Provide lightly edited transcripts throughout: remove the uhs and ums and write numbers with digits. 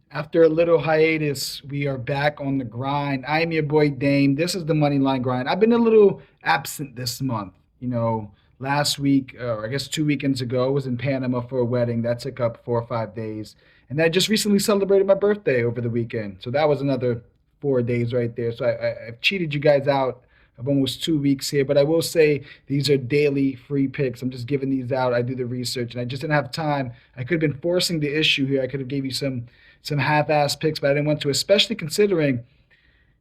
After a little hiatus, we are back on the grind. I am your boy Dame. This is the Moneyline Grind. I've been a little absent this month. Last week, or I guess 2 weekends ago, I was in Panama for a wedding. That took up 4 or 5 days. And I just recently celebrated my birthday over the weekend. So that was another 4 days right there. So I've cheated you guys out of almost 2 weeks here. But I will say these are daily free picks. I'm just giving these out. I do the research and I just didn't have time. I could have been forcing the issue here. I could have gave you some half-ass picks, but I didn't want to, especially considering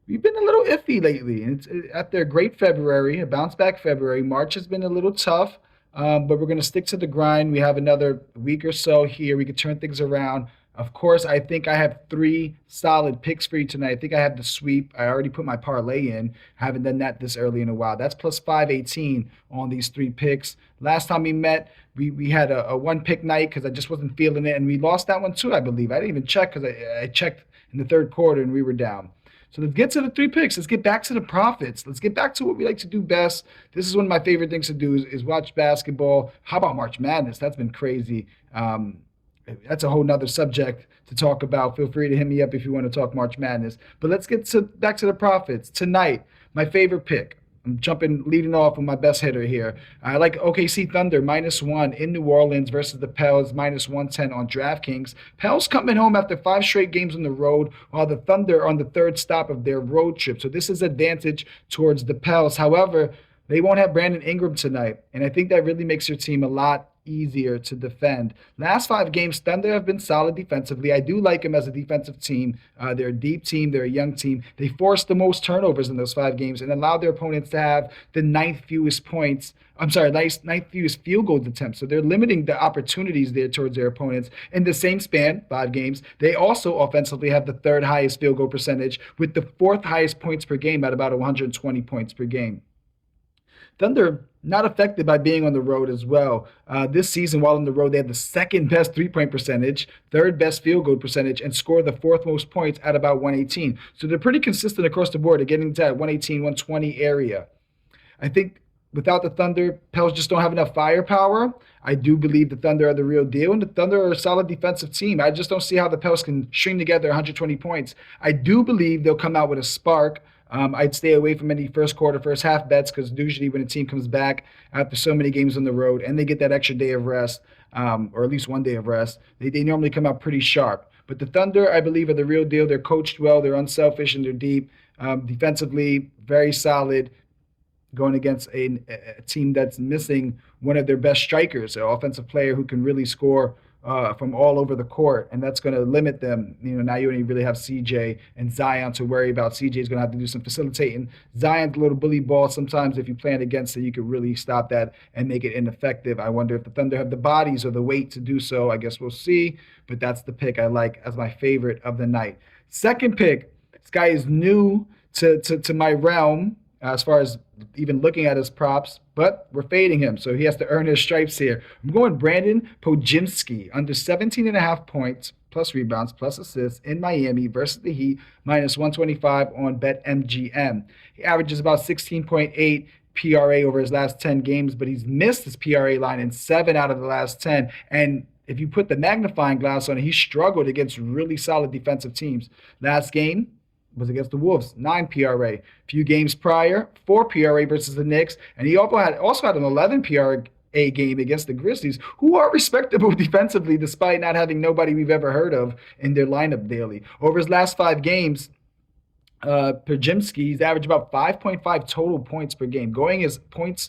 we've been a little iffy lately. And after a great February, a bounce back February. March has been a little tough, but we're going to stick to the grind. We have another week or so here. We could turn things around. Of course, I think I have three solid picks for you tonight. I think I have the sweep. I already put my parlay in. I haven't done that this early in a while. That's plus 518 on these three picks. Last time we met, we had a one pick night because I just wasn't feeling it. And we lost that one too, I believe. I didn't even check because I checked in the third quarter and we were down. So let's get to the three picks. Let's get back to the profits. Let's get back to what we like to do best. This is one of my favorite things to do is watch basketball. How about March Madness? That's been crazy. That's a whole nother subject to talk about. Feel free to hit me up if you want to talk March Madness. But let's get back to the profits. Tonight, my favorite pick. I'm leading off with my best hitter here. I like OKC Thunder -1 in New Orleans versus the Pels -110 on DraftKings. Pels coming home after 5 straight games on the road, while the Thunder are on the third stop of their road trip. So this is advantage towards the Pels. However, they won't have Brandon Ingram tonight, and I think that really makes their team a lot easier to defend. Last 5 games, Thunder have been solid defensively. I do like them as a defensive team. They're a deep team. They're a young team. They forced the most turnovers in those 5 games and allowed their opponents to have the ninth fewest points. I'm sorry, ninth fewest field goal attempts. So they're limiting the opportunities there towards their opponents. In the same span, 5 games, they also offensively have the third highest field goal percentage with the fourth highest points per game at about 120 points per game. Thunder not affected by being on the road as well. This season, while on the road, they had the second best 3 point percentage, third best field goal percentage, and scored the fourth most points at about 118. So they're pretty consistent across the board. They're getting to that 118, 120 area. I think without the Thunder, Pels just don't have enough firepower. I do believe the Thunder are the real deal, and the Thunder are a solid defensive team. I just don't see how the Pels can string together 120 points. I do believe they'll come out with a spark. I'd stay away from any first quarter, first half bets because usually when a team comes back after so many games on the road and they get that extra day of rest, or at least one day of rest, they normally come out pretty sharp. But the Thunder, I believe, are the real deal. They're coached well, they're unselfish, and they're deep. Defensively, very solid, going against a team that's missing one of their best strikers, an offensive player who can really score from all over the court, and that's going to limit them. Now you only really have CJ and Zion to worry about. CJ is going to have to do some facilitating. Zion's a little bully ball. Sometimes if you're playing against it, you could really stop that and make it ineffective. I wonder if the Thunder have the bodies or the weight to do so. I guess we'll see, but that's the pick I like as my favorite of the night. Second pick, this guy is new to my realm as far as even looking at his props, but we're fading him, so he has to earn his stripes here. I'm going Brandon Podziemski, under 17 and a half points, plus rebounds, plus assists in Miami versus the Heat, -125 on BetMGM. He averages about 16.8 PRA over his last 10 games, but he's missed his PRA line in 7 out of the last 10. And if you put the magnifying glass on it, he struggled against really solid defensive teams. Last game, was against the Wolves, 9 PRA. Few games prior, 4 PRA versus the Knicks, and he also had an 11 PRA game against the Grizzlies, who are respectable defensively despite not having nobody we've ever heard of in their lineup daily. Over his last 5 games, Pajimski's averaged about 5.5 total points per game, going under his points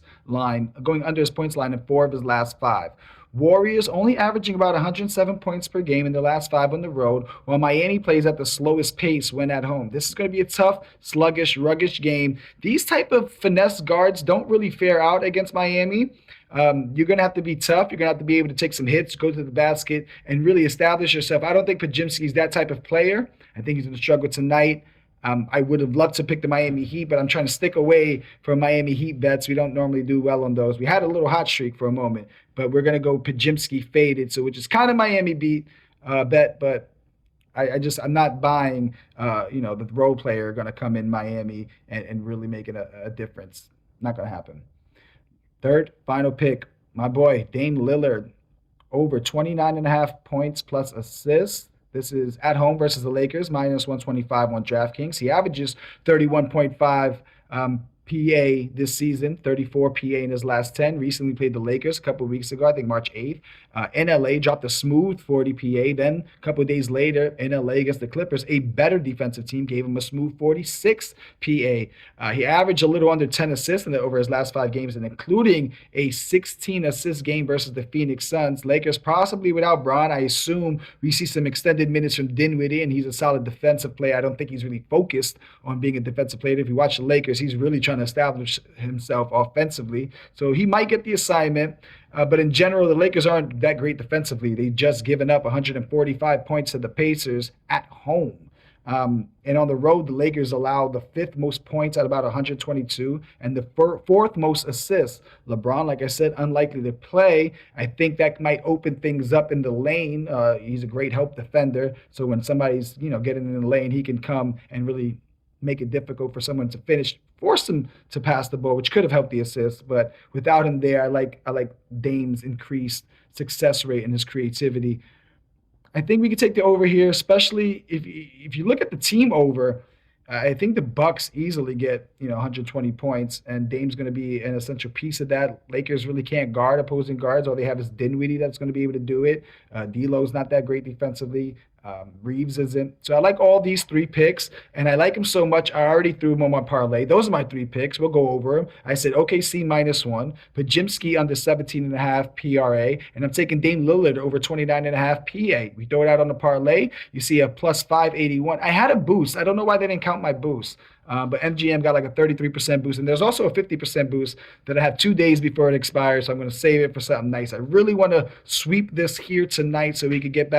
line in 4 of his last 5. Warriors only averaging about 107 points per game in the last 5 on the road, while Miami plays at the slowest pace when at home. This is going to be a tough, sluggish, ruggish game. These type of finesse guards don't really fare out against Miami. You're going to have to be tough. You're going to have to be able to take some hits, go to the basket, and really establish yourself. I don't think Pajimski's that type of player. I think he's going to struggle tonight. I would have loved to pick the Miami Heat, but I'm trying to stick away from Miami Heat bets. We don't normally do well on those. We had a little hot streak for a moment, but we're going to go Pajimski faded, so which is kind of Miami beat bet, but I'm not buying, the role player going to come in Miami and really make it a difference. Not going to happen. Third, final pick, my boy, Dame Lillard, over 29 and a half points plus assists This is at home versus the Lakers, minus 125 on DraftKings. He averages 31.5 PA this season, 34 PA in his last 10. Recently played the Lakers a couple of weeks ago, I think March 8th. In LA, dropped a smooth 40 PA. Then a couple of days later in LA against the Clippers, a better defensive team gave him a smooth 46 PA. He averaged a little under 10 assists over his last 5 games, and including a 16 assist game versus the Phoenix Suns. Lakers possibly without Bron. I assume we see some extended minutes from Dinwiddie, and he's a solid defensive player. I don't think he's really focused on being a defensive player. If you watch the Lakers, he's really trying to establish himself offensively. So he might get the assignment. But in general, the Lakers aren't that great defensively. They've just given up 145 points to the Pacers at home. And on the road, the Lakers allow the 5th most points at about 122 and the 4th most assists. LeBron, like I said, unlikely to play. I think that might open things up in the lane. He's a great help defender. So when somebody's, getting in the lane, he can come and really make it difficult for someone to finish, force him to pass the ball, which could have helped the assist. But without him there, I like Dame's increased success rate and his creativity. I think we could take the over here, especially if you look at the team over. I think the Bucks easily get 120 points, and Dame's going to be an essential piece of that. Lakers really can't guard opposing guards. All they have is Dinwiddie that's going to be able to do it. D'Lo's not that great defensively. Reeves isn't. So I like all these 3 picks, and I like them so much, I already threw them on my parlay. Those are my 3 picks. We'll go over them. I said OKC -1, Podziemski under 17.5 PRA, and I'm taking Dame Lillard over 29.5 PA. We throw it out on the parlay. You see a plus 581. I had a boost. I don't know why they didn't count my boost. But MGM got like a 33% boost. And there's also a 50% boost that I have 2 days before it expires. So I'm going to save it for something nice. I really want to sweep this here tonight so we could get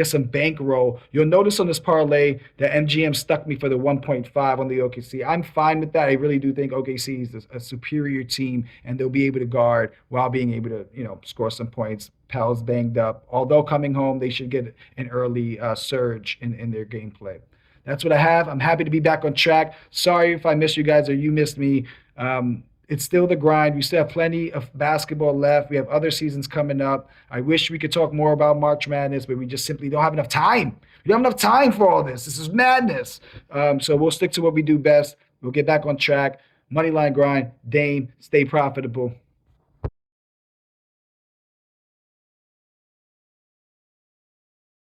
some bankroll. You'll notice on this parlay that MGM stuck me for the 1.5 on the OKC. I'm fine with that. I really do think OKC is a superior team, and they'll be able to guard while being able to, score some points. Powell's banged up. Although coming home, they should get an early surge in their gameplay. That's what I have. I'm happy to be back on track. Sorry if I missed you guys or you missed me. It's still the grind. We still have plenty of basketball left. We have other seasons coming up. I wish we could talk more about March Madness, but we just simply don't have enough time. We don't have enough time for all this. This is madness. So we'll stick to what we do best. We'll get back on track. Moneyline grind. Dame, stay profitable.